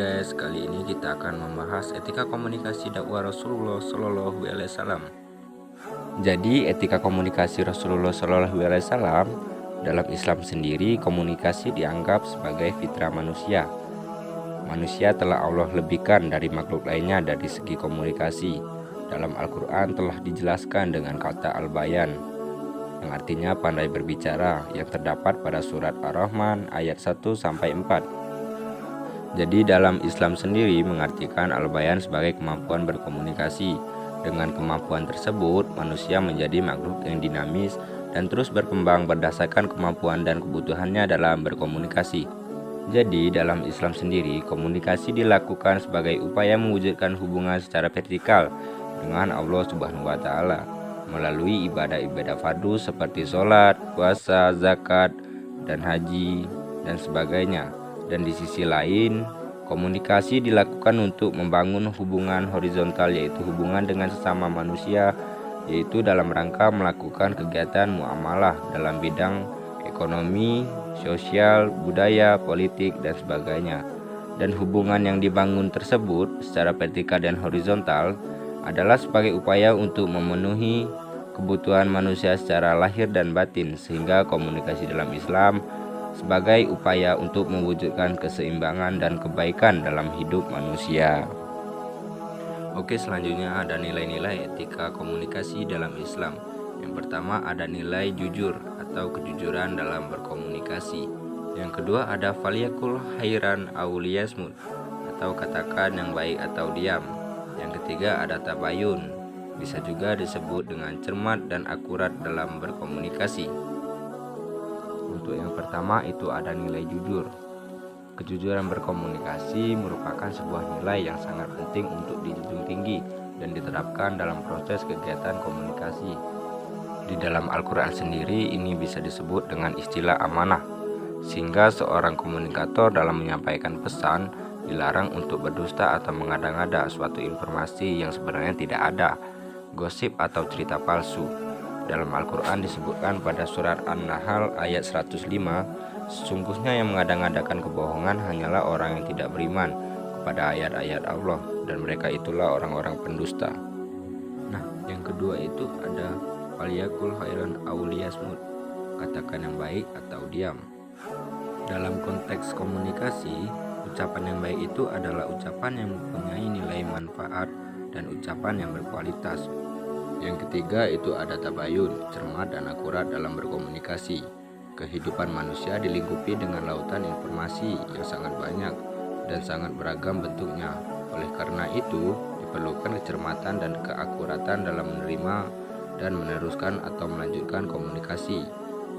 guys, kali ini kita akan membahas etika komunikasi dakwah Rasulullah Shallallahu Alaihi Wasallam. Jadi etika komunikasi Rasulullah Shallallahu Alaihi Wasallam dalam Islam sendiri, komunikasi dianggap sebagai fitrah manusia. Manusia telah Allah lebihkan dari makhluk lainnya dari segi komunikasi. Dalam Al-Quran telah dijelaskan dengan kata al-bayan, yang artinya pandai berbicara, yang terdapat pada surat Ar-Rahman ayat 1-4. Jadi dalam Islam sendiri mengartikan al-bayan sebagai kemampuan berkomunikasi. Dengan kemampuan tersebut, manusia menjadi makhluk yang dinamis dan terus berkembang berdasarkan kemampuan dan kebutuhannya dalam berkomunikasi. Jadi dalam Islam sendiri, komunikasi dilakukan sebagai upaya mewujudkan hubungan secara vertikal dengan Allah Subhanahu wa Ta'ala melalui ibadah-ibadah fardu seperti sholat, puasa, zakat, dan haji, dan sebagainya. Dan di sisi lain, komunikasi dilakukan untuk membangun hubungan horizontal, yaitu hubungan dengan sesama manusia, yaitu dalam rangka melakukan kegiatan muamalah dalam bidang ekonomi, sosial, budaya, politik, dan sebagainya. Dan hubungan yang dibangun tersebut secara vertikal dan horizontal adalah sebagai upaya untuk memenuhi kebutuhan manusia secara lahir dan batin, sehingga komunikasi dalam Islam sebagai upaya untuk mewujudkan keseimbangan dan kebaikan dalam hidup manusia. Oke, selanjutnya ada nilai-nilai etika komunikasi dalam Islam. Yang pertama ada nilai jujur atau kejujuran dalam berkomunikasi. Yang kedua ada faliyakul khairan aw liyasmut atau katakan yang baik atau diam. Yang ketiga ada tabayun, bisa juga disebut dengan cermat dan akurat dalam berkomunikasi. Untuk yang pertama itu ada nilai jujur. Kejujuran berkomunikasi merupakan sebuah nilai yang sangat penting untuk dijunjung tinggi dan diterapkan dalam proses kegiatan komunikasi. Di dalam Al-Quran sendiri ini bisa disebut dengan istilah amanah, sehingga seorang komunikator dalam menyampaikan pesan dilarang untuk berdusta atau mengada-ngada suatu informasi yang sebenarnya tidak ada, gosip atau cerita palsu. Dalam Al-Quran disebutkan pada surat An-Nahl ayat 105, sesungguhnya yang mengada-ngadakan kebohongan hanyalah orang yang tidak beriman kepada ayat-ayat Allah, dan mereka itulah orang-orang pendusta. Nah, yang kedua itu ada faliyakul khairan aw liyasmut, katakan yang baik atau diam. Dalam konteks komunikasi, ucapan yang baik itu adalah ucapan yang mempunyai nilai manfaat dan ucapan yang berkualitas. Yang ketiga itu ada tabayun, cermat dan akurat dalam berkomunikasi. Kehidupan manusia dilingkupi dengan lautan informasi yang sangat banyak dan sangat beragam bentuknya. Oleh karena itu, diperlukan kecermatan dan keakuratan dalam menerima dan meneruskan atau melanjutkan komunikasi,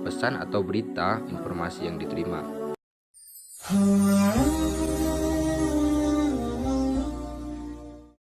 pesan atau berita informasi yang diterima.